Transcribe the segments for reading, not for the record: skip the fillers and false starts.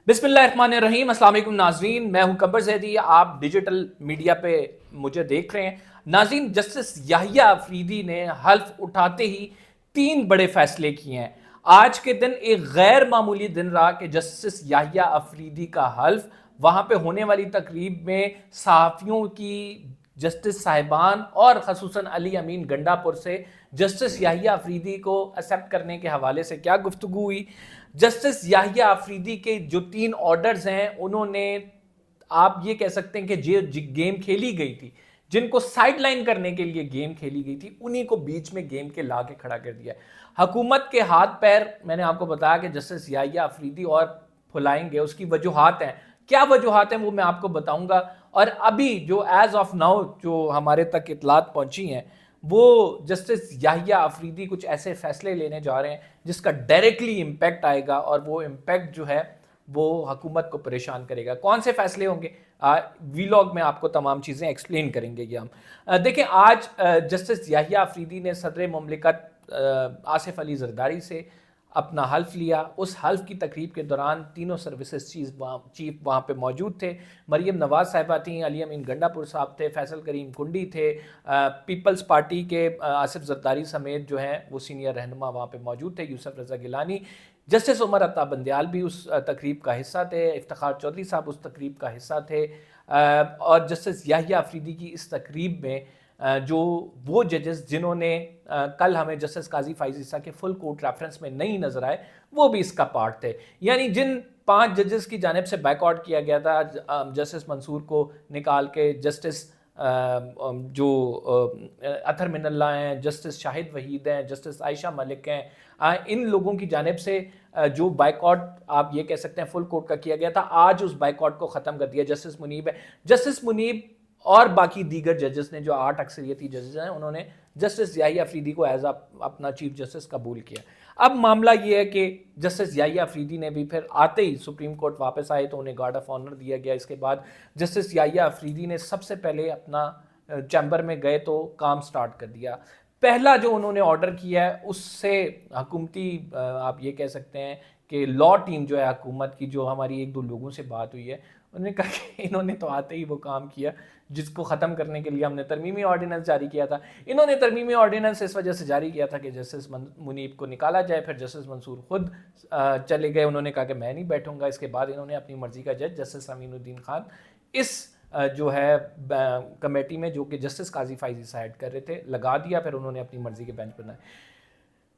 बिस्मिल्लाहिर्रहमानिर्रहीम। अस्सलाम वालेकुम नाज़रीन, मैं हूं कब्बर ज़ैदी। आप डिजिटल मीडिया पे मुझे देख रहे हैं। नाज़रीन, जस्टिस याहिया अफरीदी ने हल्फ उठाते ही 3 बड़े फैसले किए हैं। आज के दिन एक गैर मामूली दिन रहा कि जस्टिस याहिया अफरीदी का हल्फ, वहाँ पे होने वाली तकरीब में सहाफ़ियों की, जस्टिस साहिबान और ख़ुसूसन अली अमीन गंडापुर से जस्टिस याहिया अफरीदी को एक्सेप्ट करने के हवाले से क्या गुफ्तगू हुई। जस्टिस याहिया अफरीदी के जो 3 ऑर्डर्स हैं, उन्होंने, आप ये कह सकते हैं कि जो गेम खेली गई थी, जिनको साइड लाइन करने के लिए गेम खेली गई थी, उन्हीं को बीच में गेम के ला के खड़ा कर दिया। हुकूमत के हाथ पैर, मैंने आपको बताया कि जस्टिस याहिया अफरीदी और फुलाएंगे, उसकी वजूहात हैं। क्या वजूहात हैं वो मैं आपको बताऊंगा। और अभी जो एज ऑफ नाउ जो हमारे तक इतलात पहुंची हैं, वो जस्टिस याहिया अफरीदी कुछ ऐसे फैसले लेने जा रहे हैं जिसका डायरेक्टली इम्पैक्ट आएगा, और वो इम्पैक्ट जो है वो हुकूमत को परेशान करेगा। कौन से फैसले होंगे, वीलॉग में आपको तमाम चीज़ें एक्सप्लेन करेंगे ये हम। देखें, आज जस्टिस याहिया अफरीदी ने सदर मुमलिकत आसिफ अली जरदारी से अपना हल्फ लिया। उस हल्फ की तकरीब के दौरान तीनों सर्विसेज चीफ वहाँ पे मौजूद थे। मरीम नवाज साहिबा थी, अली अमीन गंडापुर साहब थे, फैसल करीम कुंडी थे, पीपल्स पार्टी के आसिफ जरदारी समेत जो हैं वो सीनियर रहनुमा वहाँ पे मौजूद थे, यूसुफ रज़ा गिलानी, जस्टिस उमर अता बंदयाल भी उस तकरीब का हिस्सा थे, इफ्तिखार चौधरी साहब उस तकरीब का हिस्सा थे। और जस्टिस याहिया अफरीदी की इस तकरीब में जो वो जजेस जिन्होंने कल हमें जस्टिस काजी फाइज ईसा के फुल कोर्ट रेफरेंस में नहीं नजर आए, वो भी इसका पार्ट थे। यानी जिन 5 जजेस की जानिब से बैकआउट किया गया था, जस्टिस मंसूर को निकाल के जस्टिस जो अतर मिनल्ला हैं, जस्टिस शाहिद वहीद हैं, जस्टिस आयशा मलिक हैं, इन लोगों की जानिब से जो बाइकआउट आप ये कह सकते हैं फुल कोर्ट का किया गया था, आज उस बाइकआउट को ख़त्म कर दिया। जस्टिस मुनीब है, जस्टिस मुनीब और बाकी दीगर जजेस ने, जो 8 अक्सरियती जजेस हैं, उन्होंने जस्टिस याहिया अफरीदी को एज अपना चीफ जस्टिस कबूल किया। अब मामला ये है कि जस्टिस याहिया अफरीदी ने भी फिर आते ही सुप्रीम कोर्ट वापस आए तो उन्हें गार्ड ऑफ ऑनर दिया गया। इसके बाद जस्टिस याहिया अफरीदी ने सबसे पहले अपना चैम्बर में गए तो काम स्टार्ट कर दिया। पहला जो उन्होंने ऑर्डर किया है, उससे हुकूमती, आप ये कह सकते हैं कि लॉ टीम जो है हुकूमत की, जो हमारी 1-2 लोगों से बात हुई है, उन्होंने कहा कि इन्होंने तो आते ही वो काम किया जिसको ख़त्म करने के लिए हमने तरमीमी ऑर्डिनेंस जारी किया था। इन्होंने तरमीमी ऑर्डिनेंस इस वजह से जारी किया था कि जस्टिस मुनीब को निकाला जाए। फिर जस्टिस मंसूर खुद चले गए, उन्होंने कहा कि मैं नहीं बैठूंगा। इसके बाद इन्होंने अपनी मर्जी का जज जस्टिस अमीनुद्दीन खान इस जो है कमेटी में, जो कि जस्टिस काजी फाइज ईसा हेड कर रहे थे, लगा दिया। फिर उन्होंने अपनी मर्जी के बेंच बनाए।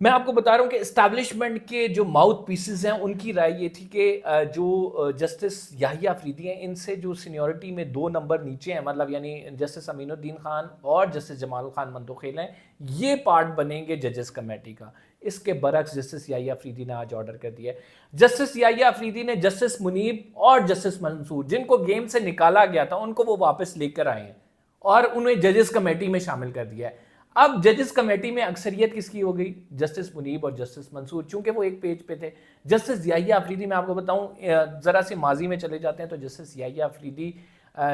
मैं आपको बता रहा हूँ कि इस्टेब्लिशमेंट के जो माउथ पीसेस हैं, उनकी राय ये थी कि जो जस्टिस याहिया अफरीदी हैं, इनसे जो सीनियरिटी में 2 नंबर नीचे हैं, मतलब यानी जस्टिस अमीनुद्दीन खान और जस्टिस जमाल खान मंतोखेल हैं, ये पार्ट बनेंगे जजेस कमेटी का। इसके बरक्स जस्टिस याहिया अफरीदी ने आज ऑर्डर कर दिया है। जस्टिस याहिया अफरीदी ने जस्टिस मुनीब और जस्टिस मंसूर, जिनको गेम से निकाला गया था, उनको वो वापस लेकर आए हैं और उन्हें जजेस कमेटी में शामिल कर दिया है। अब जजेस कमेटी में अक्सरियत किसकी हो गई? जस्टिस मुनीब और जस्टिस मंसूर, चूंकि वो एक पेज पे थे। जस्टिस याहिया अफरीदी, मैं आपको बताऊं, जरा से माजी में चले जाते हैं तो जस्टिस याहिया अफरीदी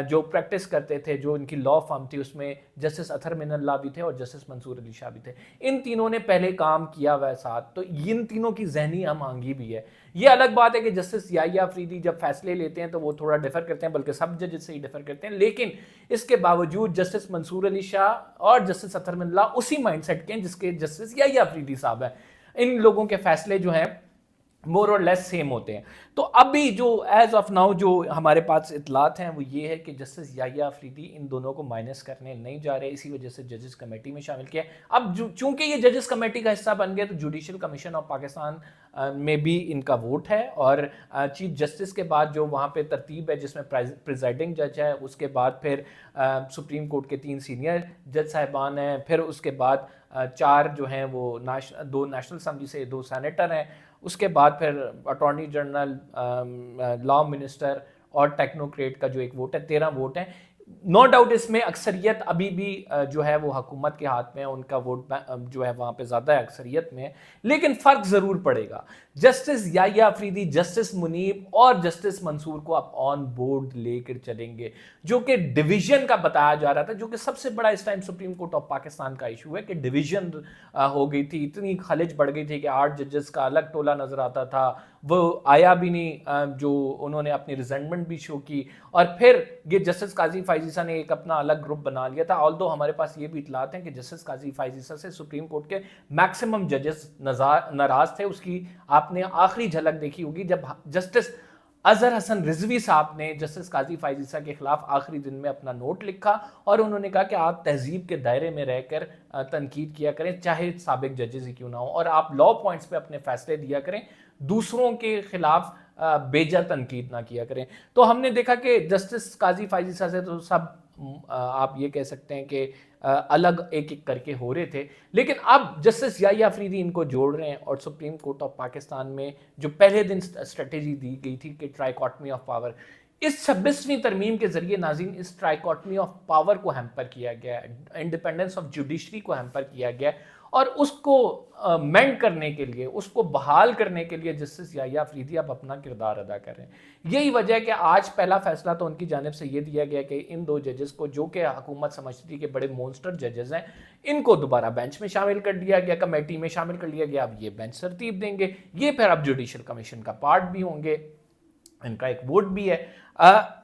जो प्रैक्टिस करते थे, जो इनकी लॉ फर्म थी, उसमें जस्टिस अतर मिनल्ला भी थे और जस्टिस मंसूर अली शाह भी थे। इन तीनों ने पहले काम किया हुआ है साथ, तो इन तीनों की जहनी हम आंगी भी है। ये अलग बात है कि जस्टिस याहिया अफरीदी जब फैसले लेते हैं तो वो थोड़ा डिफर करते हैं, बल्कि सब जज से ही डिफर करते हैं, लेकिन इसके बावजूद जस्टिस मंसूर अली शाह और जस्टिस अतर मिनल्ला उसी माइंडसेट के हैं जिसके जस्टिस याहिया अफरीदी साहब हैं। इन लोगों के फैसले जो हैं मोर और लेस सेम होते हैं। तो अभी जो एज ऑफ नाउ जो हमारे पास इतलात हैं वो ये है कि जस्टिस याहिया अफरीदी इन दोनों को माइनस करने नहीं जा रहे, इसी वजह से जजेस कमेटी में शामिल किया। अब चूंकि ये जजेस कमेटी का हिस्सा बन गया तो जुडिशल कमीशन ऑफ पाकिस्तान में भी इनका वोट है, और चीफ जस्टिस के बाद जो वहाँ पे तरतीब है जिसमें प्रिजाइडिंग जज है, उसके बाद फिर सुप्रीम कोर्ट के 3 सीनियर जज साहिबान हैं, फिर उसके बाद 4 जो हैं वो 2 नेशनल असम्बली से, 2 सेनेटर हैं, उसके बाद फिर अटॉर्नी जनरल, लॉ मिनिस्टर और टेक्नोक्रेट का जो एक वोट है, 13 वोट हैं। नो डाउट इसमें अक्सरियत अभी भी जो है वो हुकूमत के हाथ में है, उनका वोट जो है वहाँ पे ज़्यादा है अक्सरियत में, लेकिन फ़र्क ज़रूर पड़ेगा। जस्टिस याहिया अफरीदी, जस्टिस मुनीब और जस्टिस मंसूर को अब ऑन बोर्ड लेकर चलेंगे, जो कि डिवीजन का बताया जा रहा था, जो कि सबसे बड़ा इस time supreme court of Pakistan का इशू है कि डिवीजन हो गई थी, इतनी खलिज बढ़ गई थी कि 8 जजेस का अलग टोला नज़र आता था, وہ آیا بھی نہیں، جو انہوں نے اپنی ریزنٹمنٹ بھی شو کی، اور پھر یہ جسٹس قاضی فائز عیسیٰ نے ایک اپنا الگ گروپ بنا لیا تھا. آلدو ہمارے پاس یہ بھی اطلاعات ہیں کہ جسٹس قاضی فائز عیسیٰ سے سپریم کورٹ کے میکسیمم ججز ناراض تھے. اس کی آپ نے آخری جھلک دیکھی ہوگی جب جسٹس اظہر حسن رضوی صاحب نے جسٹس قاضی فائز عیسیٰ کے خلاف آخری دن میں اپنا نوٹ لکھا اور انہوں نے کہا کہ آپ تہذیب کے دائرے میں رہ کر تنقید کیا کریں، چاہے سابق ججز ہی کیوں نہ ہوں، اور آپ لا پوائنٹس پہ اپنے فیصلے دیا کریں، دوسروں کے خلاف بیجا تنقید نہ کیا کریں. تو ہم نے دیکھا کہ جسٹس قاضی فائز عیسیٰ سے تو سب آپ یہ کہہ سکتے ہیں کہ الگ ایک ایک کر کے ہو رہے تھے، لیکن اب جسٹس یحییٰ افریدی ان کو جوڑ رہے ہیں. اور سپریم کورٹ آف پاکستان میں جو پہلے دن اسٹریٹجی دی گئی تھی کہ ٹرائیکاٹمی آف پاور، اس 26ویں ترمیم کے ذریعے ناظرین اس ٹرائیکاٹمی آف پاور کو ہیمپر کیا گیا ہے، انڈیپینڈنس آف جوڈیشری کو ہیمپر کیا گیا ہے، اور اس کو مینڈ کرنے کے لیے، اس کو بحال کرنے کے لیے جسٹس یحییٰ افریدی اب اپنا کردار ادا کر رہے ہیں. یہی وجہ ہے کہ آج پہلا فیصلہ تو ان کی جانب سے یہ دیا گیا کہ ان دو ججز کو، جو کہ حکومت سمجھتی تھی کہ بڑے مونسٹر ججز ہیں، ان کو دوبارہ بینچ میں شامل کر دیا گیا، کمیٹی میں شامل کر لیا گیا. اب یہ بینچ ترتیب دیں گے، یہ پھر اب جوڈیشل کمیشن کا پارٹ بھی ہوں گے، ان کا ایک ووٹ بھی ہے.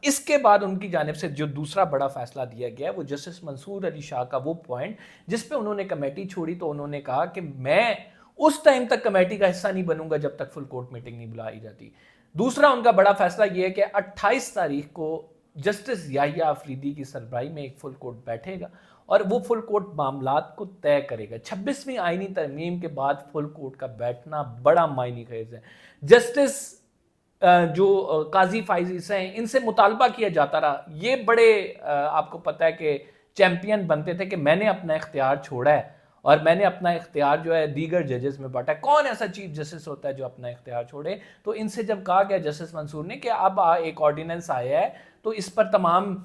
اس کے بعد ان کی جانب سے جو دوسرا بڑا فیصلہ دیا گیا ہے وہ جسٹس منصور علی شاہ کا وہ پوائنٹ جس پہ انہوں نے کمیٹی چھوڑی. تو انہوں نے کہا کہ میں اس ٹائم تک کمیٹی کا حصہ نہیں بنوں گا جب تک فل کورٹ میٹنگ نہیں بلائی جاتی. دوسرا ان کا بڑا فیصلہ یہ ہے کہ 28 تاریخ کو جسٹس یحییٰ افریدی کی سربراہی میں ایک فل کورٹ بیٹھے گا اور وہ فل کورٹ معاملات کو طے کرے گا. 26ویں آئینی ترمیم کے بعد فل کورٹ کا بیٹھنا بڑا معنی خیز ہے. جسٹس جو قاضی فائز عیسیٰ ہیں، ان سے مطالبہ کیا جاتا رہا، یہ بڑے آپ کو پتہ ہے کہ چیمپئن بنتے تھے کہ میں نے اپنا اختیار چھوڑا ہے اور میں نے اپنا اختیار جو ہے دیگر ججز میں بانٹا ہے. کون ایسا چیف جسٹس ہوتا ہے جو اپنا اختیار چھوڑے؟ تو ان سے جب کہا گیا جسٹس منصور نے کہ اب ایک آرڈیننس آیا ہے تو اس پر تمام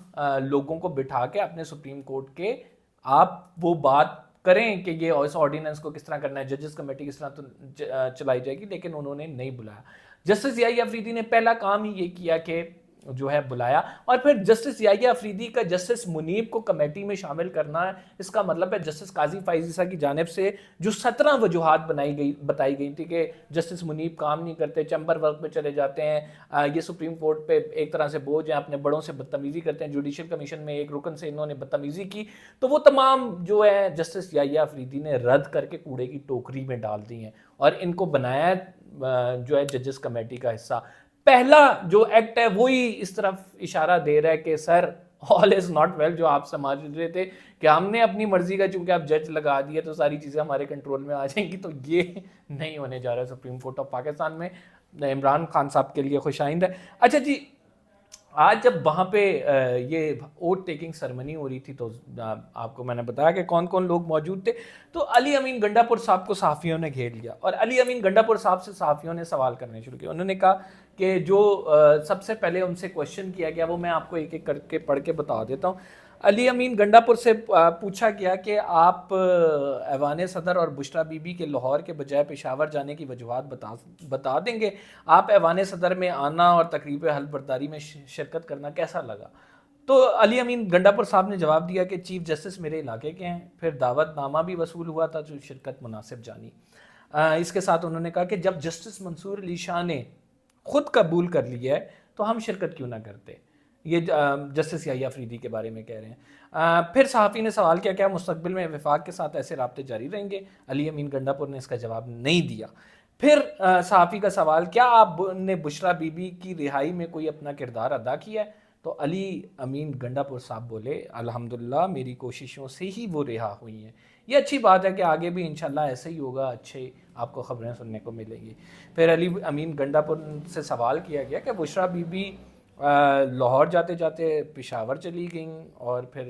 لوگوں کو بٹھا کے اپنے سپریم کورٹ کے آپ وہ بات کریں کہ یہ اس آرڈیننس کو کس طرح کرنا ہے، ججز کمیٹی کس طرح چلائی جائے گی، لیکن انہوں نے نہیں بلایا. جسٹس یحییٰ افریدی نے پہلا کام ہی یہ کیا کہ جو ہے بلایا، اور پھر جسٹس یحییٰ افریدی کا جسٹس منیب کو کمیٹی میں شامل کرنا ہے. اس کا مطلب ہے جسٹس قاضی فائز عیسیٰ کی جانب سے جو 17 وجوہات بتائی گئی تھی کہ جسٹس منیب کام نہیں کرتے، چیمبر ورک پہ چلے جاتے ہیں، یہ سپریم کورٹ پہ ایک طرح سے بوجھ ہیں، اپنے بڑوں سے بدتمیزی کرتے ہیں، جوڈیشل کمیشن میں ایک رکن سے انہوں نے بدتمیزی کی، تو وہ تمام جو ہے جسٹس یحییٰ افریدی نے رد کر کے کوڑے کی ٹوکری میں ڈال دی ہیں اور ان کو بنایا جو ہے ججز کمیٹی کا حصہ. پہلا جو ایکٹ ہے وہی اس طرف اشارہ دے رہا ہے کہ سر all is not well، جو آپ سمجھ رہے تھے کہ ہم نے اپنی مرضی کا چونکہ آپ جج لگا دیے تو ساری چیزیں ہمارے کنٹرول میں آ جائیں گی، تو یہ نہیں ہونے جا رہا ہے سپریم کورٹ آف پاکستان میں. عمران خان صاحب کے لیے خوش آئند ہے. اچھا جی، آج جب وہاں پہ یہ ووٹ ٹیکنگ سرمنی ہو رہی تھی تو آپ کو میں نے بتایا کہ کون کون لوگ موجود تھے. تو علی امین گنڈا پور صاحب کو صحافیوں نے گھیر لیا اور علی امین گنڈا پور صاحب سے صحافیوں نے سوال کرنے شروع کیا. انہوں نے کہا کہ جو سب سے پہلے ان سے کویشچن کیا گیا وہ میں آپ کو ایک ایک کر کے پڑھ کے بتا دیتا ہوں. علی امین گنڈا پور سے پوچھا گیا کہ آپ ایوان صدر اور بشرا بی بی کے لاہور کے بجائے پشاور جانے کی وجوہات بتا دیں گے. آپ ایوان صدر میں آنا اور تقریب حلف برداری میں شرکت کرنا کیسا لگا؟ تو علی امین گنڈا پور صاحب نے جواب دیا کہ چیف جسٹس میرے علاقے کے ہیں، پھر دعوت نامہ بھی وصول ہوا تھا جو شرکت مناسب جانی. اس کے ساتھ انہوں نے کہا کہ جب جسٹس منصور علی شاہ نے خود قبول کر لیا ہے تو ہم شرکت کیوں نہ کرتے. یہ جسٹس یحییٰ افریدی کے بارے میں کہہ رہے ہیں. پھر صحافی نے سوال کیا کیا مستقبل میں وفاق کے ساتھ ایسے رابطے جاری رہیں گے؟ علی امین گنڈا پور نے اس کا جواب نہیں دیا. پھر صحافی کا سوال، کیا آپ نے بشرا بی بی کی رہائی میں کوئی اپنا کردار ادا کیا ہے؟ تو علی امین گنڈا پور صاحب بولے الحمدللہ میری کوششوں سے ہی وہ رہا ہوئی ہیں. یہ اچھی بات ہے کہ آگے بھی انشاءاللہ ایسے ہی ہوگا، اچھے آپ کو خبریں سننے کو ملیں گی. پھر علی امین گنڈا پور سے سوال کیا گیا کہ بشرا بی بی لاہور جاتے جاتے پشاور چلی گئیں اور پھر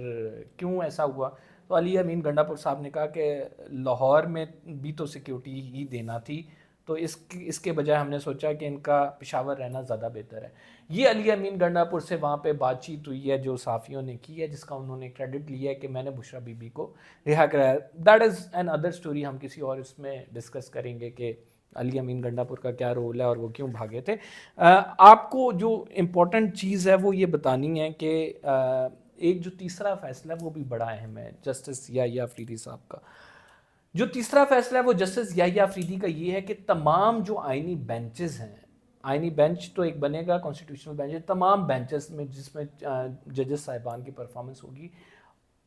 کیوں ایسا ہوا؟ تو علی امین گنڈا پور صاحب نے کہا کہ لاہور میں بھی تو سیکیورٹی ہی دینا تھی، تو اس کے بجائے ہم نے سوچا کہ ان کا پشاور رہنا زیادہ بہتر ہے. یہ علی امین گنڈا پور سے وہاں پہ بات چیت ہوئی ہے جو صحافیوں نے کی ہے، جس کا انہوں نے کریڈٹ لیا ہے کہ میں نے بشرا بی بی کو رہا کرایا. That is an other story, ہم کسی اور اس میں ڈسکس کریں گے کہ علی امین گنڈا پور کا کیا رول ہے اور وہ کیوں بھاگے تھے. آپ کو جو امپورٹنٹ چیز ہے وہ یہ بتانی ہے کہ ایک جو تیسرا فیصلہ ہے وہ بھی بڑا اہم ہے جسٹس یحییٰ افریدی صاحب کا. جو تیسرا فیصلہ ہے وہ جسٹس یحییٰ افریدی کا یہ ہے کہ تمام جو آئینی بینچز ہیں आइनी बेंच तो एक बनेगा, कॉन्स्टिट्यूशनल बेंच, तमाम बेंचेस में जिसमें जजेस साहिबान की परफॉर्मेंस होगी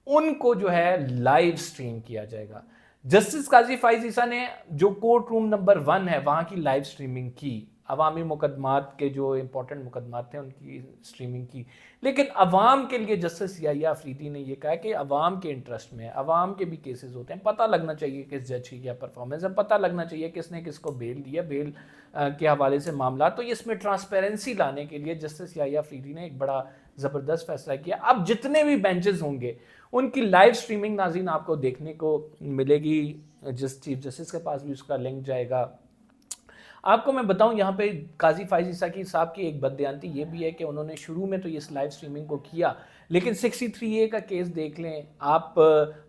उनको जो है लाइव स्ट्रीम किया जाएगा। जस्टिस काजी फाइज ईसा ने जो कोर्ट रूम नंबर 1 है वहां की लाइव स्ट्रीमिंग की, अवामी मुकदमात के जो इंपॉर्टेंट मुकदमात थे उनकी स्ट्रीमिंग की, लेकिन अवाम के लिए जस्टिस याहिया अफरीदी ने यह कहा कि अवाम के इंटरेस्ट में, अवाम के भी केसेस होते हैं, पता लगना चाहिए किस जज की क्या परफॉर्मेंस है, पता लगना चाहिए किसने किसको बेल दिया, बेल के हवाले से मामला। तो इसमें ट्रांसपेरेंसी लाने के लिए जस्टिस याहिया अफरीदी ने एक बड़ा ज़बरदस्त फैसला किया। अब जितने भी बेंचेस होंगे उनकी लाइव स्ट्रीमिंग नाज़रीन आपको देखने को मिलेगी, जिस चीफ जस्टिस के पास भी उसका लिंक जाएगा। आपको मैं बताऊं यहाँ पे काजी फाइज ईसा की साहब की एक बददियानती ये भी है कि उन्होंने शुरू में तो इस लाइव स्ट्रीमिंग को किया, लेकिन 63A का केस देख लें आप,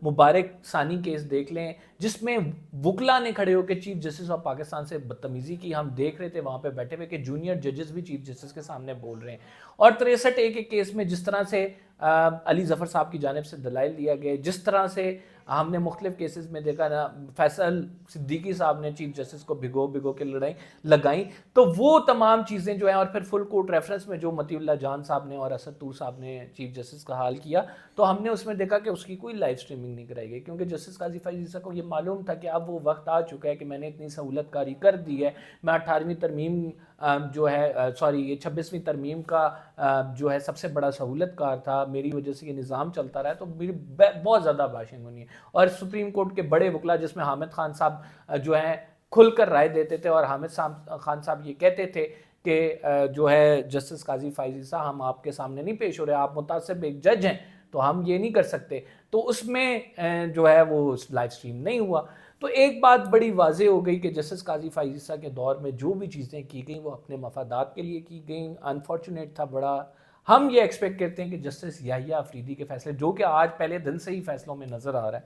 मुबारक सानी केस देख लें जिसमें वकला ने खड़े होकर चीफ जस्टिस ऑफ पाकिस्तान से बदतमीजी की, हम देख रहे थे वहाँ पे बैठे हुए कि जूनियर जजेस भी चीफ जस्टिस के सामने बोल रहे हैं। और 63A के केस में जिस तरह से अली जफ़र साहब की जानिब से दलाइल दिया गया, जिस तरह से हमने मुख्तलिफ केसेस में देखा ना, फैसल सिद्दीकी साहब ने चीफ जस्टिस को भिगो के लड़ाई लगाई, तो वो तमाम चीज़ें जो हैं, और फिर फुल कोर्ट रेफरेंस में जो मतीउल्लाह जान साहब ने और असद तूर साहब ने चीफ जस्टिस का हाल किया, तो हमने उसमें देखा कि उसकी कोई लाइव स्ट्रीमिंग नहीं कराई गई, क्योंकि जस्टिस काजी फाइज ईसा को ये मालूम था कि अब वो वक्त आ चुका है कि मैंने इतनी सहूलत कारी कर दी है, मैं 18वीं तरमीम जो है सॉरी ये 26वीं तरमीम का जो है सबसे बड़ा सहूलतकार था, मेरी वजह से ये निज़ाम चलता रहा है, तो मेरी बहुत ज़्यादा बाशिंग होनी है। और सुप्रीम कोर्ट के बड़े वकला जिसमें हामिद खान साहब जो हैं खुलकर राय देते थे, और हामिद खान साहब ये कहते थे कि जो है जस्टिस काजी फाइज ईसा हम आपके सामने नहीं पेश हो रहे, आप मुतासिब एक जज हैं तो हम ये नहीं कर सकते, तो उसमें जो है वो लाइव स्ट्रीम नहीं हुआ। तो एक बात बड़ी वाज़ेह हो गई कि जस्टिस काजी फाइज ईसा के दौर में जो भी चीज़ें की गई वो अपने मफादात के लिए की गई। अनफॉर्चुनेट था बड़ा, हम ये एक्सपेक्ट करते हैं कि जस्टिस याहिया अफरीदी के फैसले, जो कि आज पहले दिन से ही फैसलों में नज़र आ रहा है,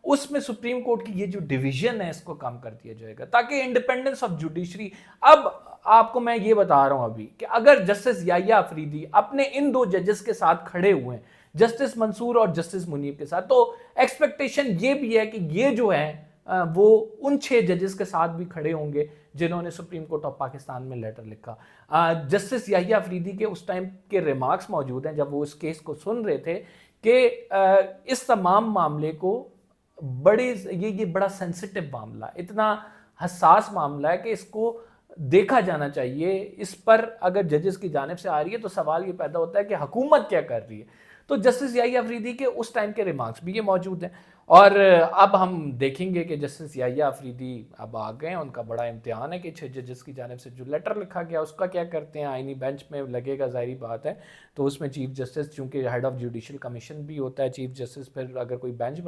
उसमें सुप्रीम कोर्ट की ये जो डिवीजन है इसको कम कर दिया जाएगा, ताकि इंडिपेंडेंस ऑफ जुडिशरी। अब आपको मैं ये बता रहा हूं अभी कि अगर जस्टिस याहिया अफरीदी अपने इन दो जजेस के साथ खड़े हुए हैं, जस्टिस मंसूर और जस्टिस मुनीब के साथ, तो एक्सपेक्टेशन ये भी है कि ये जो है वो उन 6 जजेस के साथ भी खड़े होंगे जिन्होंने सुप्रीम कोर्ट ऑफ पाकिस्तान में लेटर लिखा। जस्टिस याहिया अफरीदी के उस टाइम के रिमार्क्स मौजूद हैं जब वो इस केस को सुन रहे थे कि इस तमाम मामले को ये बड़ा सेंसिटिव मामला, इतना हसास मामला है कि इसको देखा जाना चाहिए, इस पर अगर जजेस की जानिब से आ रही है तो सवाल ये पैदा होता है कि हुकूमत क्या कर रही है। तो जस्टिस याहिया अफरीदी के उस टाइम के रिमार्क्स भी ये मौजूद हैं। और अब हम देखेंगे कि जस्टिस याहिया अफरीदी अब आ गए हैं, उनका बड़ा इम्तिहान है कि 6 जजेस की जानिब से जो लेटर लिखा गया उसका क्या करते हैं। आईनी बेंच में लगेगा, ज़ाहिरी बात है, तो उसमें चीफ जस्टिस चूँकि हेड ऑफ जुडिशल कमीशन भी होता है चीफ जस्टिस, फिर अगर कोई बेंच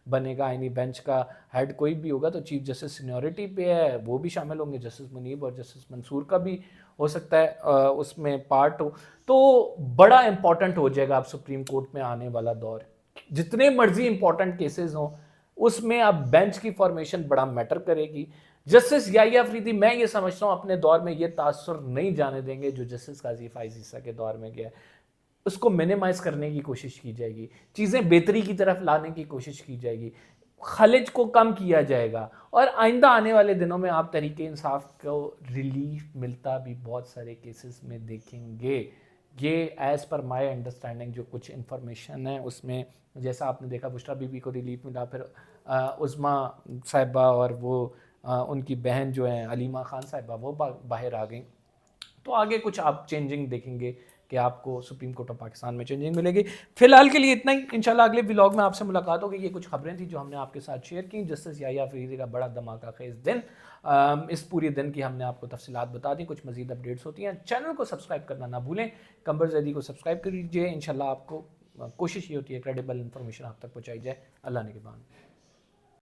बनेगा, आईनी बेंच का हेड कोई भी होगा तो चीफ जस्टिस सीनियरिटी पे है, वो भी शामिल होंगे, जस्टिस मुनीब और जस्टिस मंसूर का भी हो सकता है उसमें पार्ट हो। तो बड़ा इंपॉर्टेंट हो जाएगा अब सुप्रीम कोर्ट में आने वाला दौर, जितने मर्जी इंपॉर्टेंट केसेस हों उसमें अब बेंच की फॉर्मेशन बड़ा मैटर करेगी। जस्टिस याहिया अफरीदी मैं ये समझता हूँ अपने दौर में ये तासुर नहीं जाने देंगे जो जस्टिस काजी फाइज ईसा के दौर में गया, उसको मिनिमाइज करने की कोशिश की जाएगी, चीज़ें बेहतरी की तरफ लाने की कोशिश की जाएगी, खलिज को कम किया जाएगा, और आइंदा आने वाले दिनों में आप तहरीक इंसाफ को रिलीफ मिलता भी बहुत सारे केसेस में देखेंगे। ये एज़ पर माई अंडरस्टैंडिंग जो कुछ इन्फॉर्मेशन है उसमें, जैसा आपने देखा बुशरा बीबी को रिलीफ मिला, फिर उस्मा साहिबा और वो उनकी बहन जो है अलीमा खान साहिबा वो बाहर आ गई, तो आगे कुछ आप चेंजिंग देखेंगे कि आपको सुप्रीम कोर्ट ऑफ पाकिस्तान में चेंजिंग मिलेगी। फिलहाल के लिए इतना ही, इंशाल्लाह अगले व्लॉग में आपसे मुलाकात होगी। ये कुछ खबरें थी जो हमने आपके साथ शेयर की। जस्टिस याहिया अफरीदी का बड़ा धमाका खेज दिन, इस पूरी दिन की हमने आपको तफसीलात बता दी, कुछ मजीद अपडेट्स होती हैं। चैनल को सब्सक्राइब करना ना भूलें, कंबर जैदी को सब्सक्राइब कर लीजिए। इंशाल्लाह आपको कोशिश ये होती है क्रेडिबल इन्फॉर्मेशन आप तक पहुँचाई जाए। अल्लाह ने के बाद।